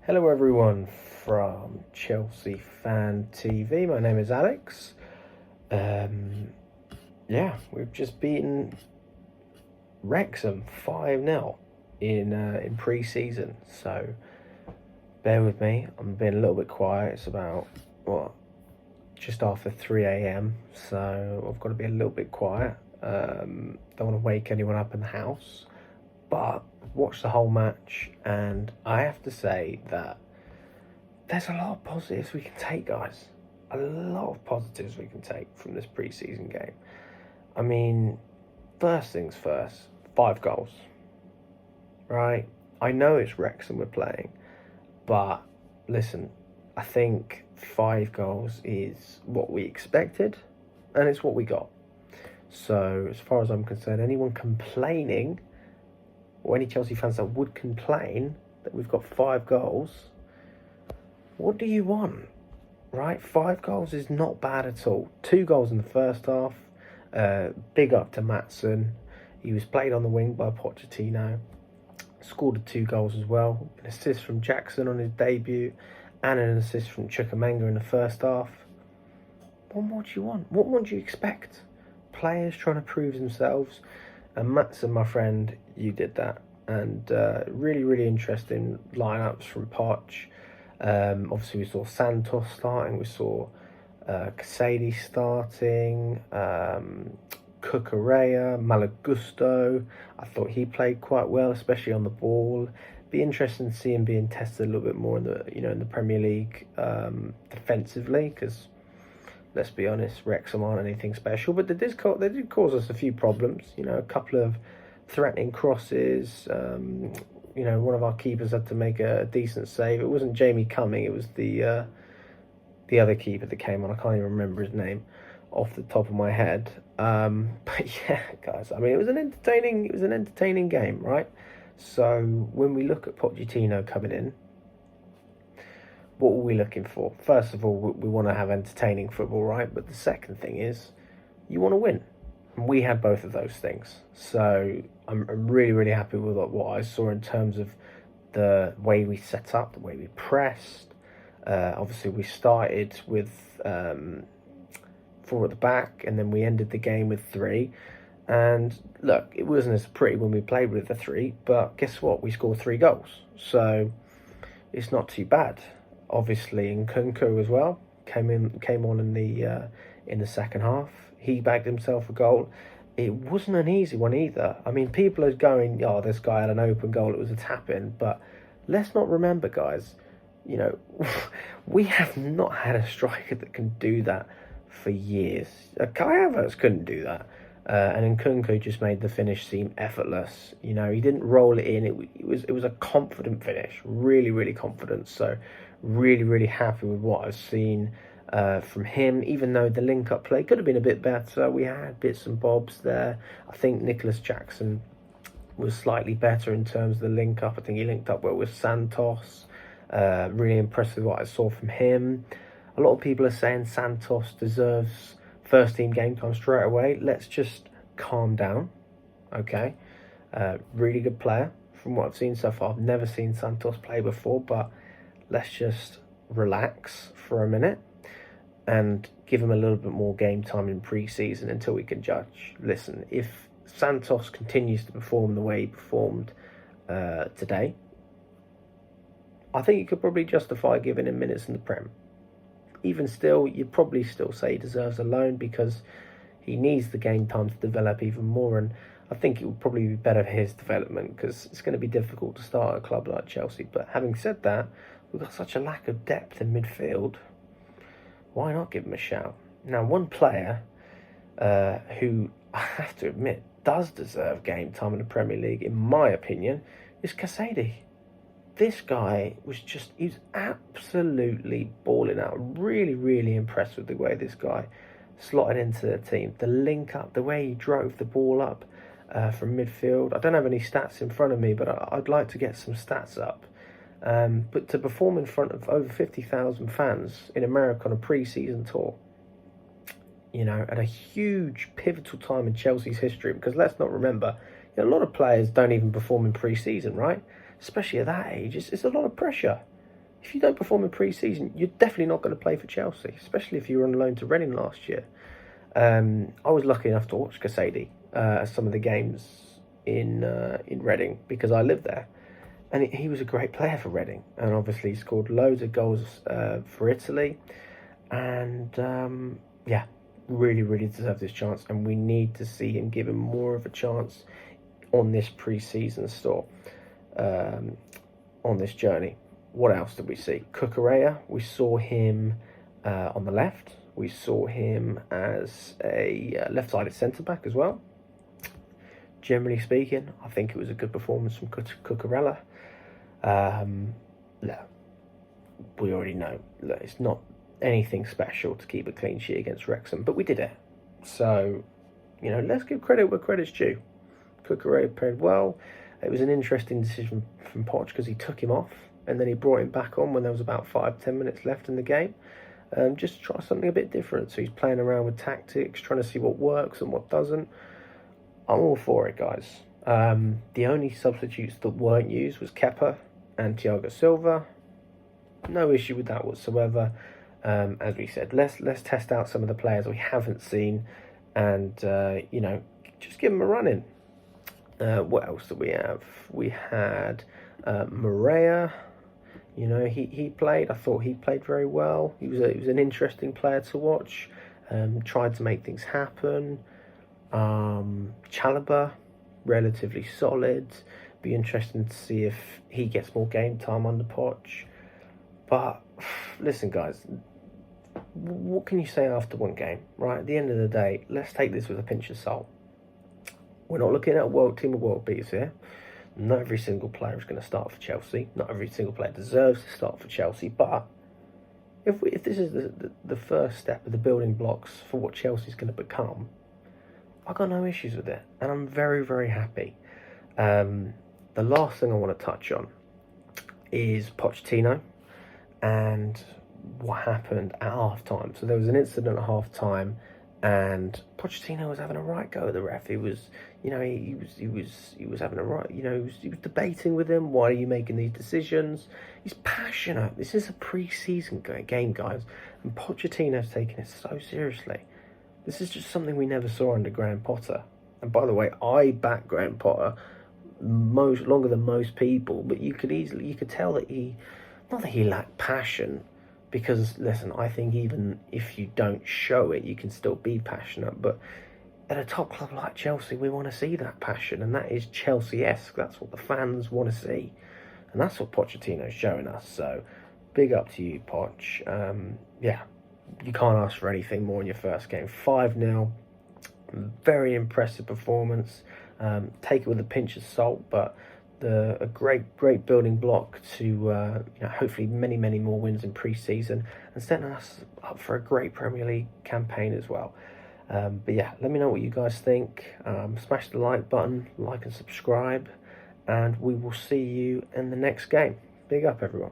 Hello everyone from Chelsea Fan TV. My name is Alex. We've just beaten Wrexham 5-0 in pre-season. So bear with me. I'm being a little bit quiet. It's about just after 3 a.m. So I've got to be a little bit quiet. Don't want to wake anyone up in the house. But watched the whole match, and I have to say that there's a lot of positives we can take, guys. A lot of positives we can take from this pre-season game. I mean, first things first, 5 goals, right? I know it's Wrexham we're playing, but listen, I think 5 goals is what we expected, and it's what we got. So, as far as I'm concerned, anyone complaining, or any Chelsea fans that would complain that we've got 5 goals, what do you want, right? 5 goals is not bad at all. 2 goals in the first half. Big up to Maatsen. He was played on the wing by Pochettino. Scored 2 goals as well. An assist from Jackson on his debut, and an assist from Chukwuemeka in the first half. What more do you want? What more do you expect? Players trying to prove themselves. And Maatsen, my friend, you did that. And really interesting lineups from Poch. Obviously, we saw Santos starting. We saw Casady starting. Cucurella, Malagusto. I thought he played quite well, especially on the ball. Be interesting to see him being tested a little bit more in the Premier League defensively, because let's be honest, Wrexham aren't anything special, but they did cause us a few problems. A couple of threatening crosses. One of our keepers had to make a decent save. It wasn't Jamie Cumming. It was the other keeper that came on. I can't even remember his name off the top of my head. But yeah, guys. I mean, it was an entertaining game, right? So when we look at Pochettino coming in, what were we looking for? First of all, we want to have entertaining football, right? But the second thing is, you want to win. And we had both of those things. So I'm really happy with what I saw in terms of the way we set up, the way we pressed. Obviously, we started with 4 at the back, and then we ended the game with 3. And look, it wasn't as pretty when we played with the 3, but guess what? We scored 3 goals. So it's not too bad. Obviously, Nkunku as well came on in the second half. He bagged himself a goal. It wasn't an easy one either. I mean, people are going, "Oh, this guy had an open goal. It was a tap-in." But let's not remember, guys. We have not had a striker that can do that for years. Kai Havertz couldn't do that, and Nkunku just made the finish seem effortless. He didn't roll it in. It was a confident finish, really confident. So really happy with what I've seen from him, even though the link-up play could have been a bit better. We had bits and bobs there. I think Nicholas Jackson was slightly better in terms of the link-up. I think he linked up well with Santos. Really impressed with what I saw from him. A lot of people are saying Santos deserves first-team game time straight away. Let's just calm down, okay? Really good player from what I've seen so far. I've never seen Santos play before, but let's just relax for a minute and give him a little bit more game time in pre-season until we can judge. Listen, if Santos continues to perform the way he performed today, I think you could probably justify giving him minutes in the Prem. Even still, you'd probably still say he deserves a loan because he needs the game time to develop even more, and I think it would probably be better for his development because it's going to be difficult to start a club like Chelsea. But having said that, we've got such a lack of depth in midfield. Why not give him a shout? Now, one player who I have to admit does deserve game time in the Premier League, in my opinion, is Casady. This guy he was absolutely balling out. Really impressed with the way this guy slotted into the team. The link up, the way he drove the ball up from midfield. I don't have any stats in front of me, but I'd like to get some stats up. But to perform in front of over 50,000 fans in America on a pre-season tour, at a huge pivotal time in Chelsea's history, because let's not remember, a lot of players don't even perform in pre-season, right? Especially at that age, it's a lot of pressure. if you don't perform in pre-season, you're definitely not going to play for Chelsea, especially if you were on loan to Reading last year. I was lucky enough to watch Casady some of the games in Reading because I lived there, and he was a great player for Reading, and obviously he scored loads of goals for Italy, and yeah, really deserves this chance, and we need to see him given more of a chance on this pre-season on this journey. What else did we see? Cucurella, we saw him on the left. We saw him as a left-sided centre-back as well. Generally speaking, I think it was a good performance from Cucurella. We already know that it's not anything special to keep a clean sheet against Wrexham, but we did it. So, let's give credit where credit's due. Cucurella played well. It was an interesting decision from Poch because he took him off and then he brought him back on when there was about 5-10 minutes left in the game. Just to try something a bit different. So he's playing around with tactics, trying to see what works and what doesn't. I'm all for it, guys. The only substitutes that weren't used was Kepa and Thiago Silva. No issue with that whatsoever. As we said, let's test out some of the players we haven't seen, and just give them a run in. What else did we have? We had Maria. He played. I thought he played very well. He was an interesting player to watch. Tried to make things happen. Chalobah, relatively solid. Be interesting to see if he gets more game time under Poch. But listen, guys, what can you say after one game, right? At the end of the day, let's take this with a pinch of salt. We're not looking at a team of world beaters here. Not every single player is going to start for Chelsea. Not every single player deserves to start for Chelsea. But if this is the first step of the building blocks for what Chelsea's going to become, I've got no issues with it. And I'm very happy. The last thing I want to touch on is Pochettino and what happened at half-time. So there was an incident at half-time, and Pochettino was having a right go at the ref. He was having a right, he was debating with him. Why are you making these decisions? He's passionate. This is a pre-season game, guys, and Pochettino's taking it so seriously. This is just something we never saw under Graham Potter. And by the way, I back Graham Potter longer than most people, but you could tell that not that he lacked passion, because listen, I think even if you don't show it, you can still be passionate. But at a top club like Chelsea, we want to see that passion, and that is Chelsea-esque. That's what the fans want to see, and that's what Pochettino's showing us. So, big up to you, Poch. You can't ask for anything more in your first game. 5-0, very impressive performance. Take it with a pinch of salt, but a great building block to hopefully many more wins in pre-season, and setting us up for a great Premier League campaign as well. But yeah, let me know what you guys think. Smash the like button, like and subscribe, and we will see you in the next game. Big up, everyone.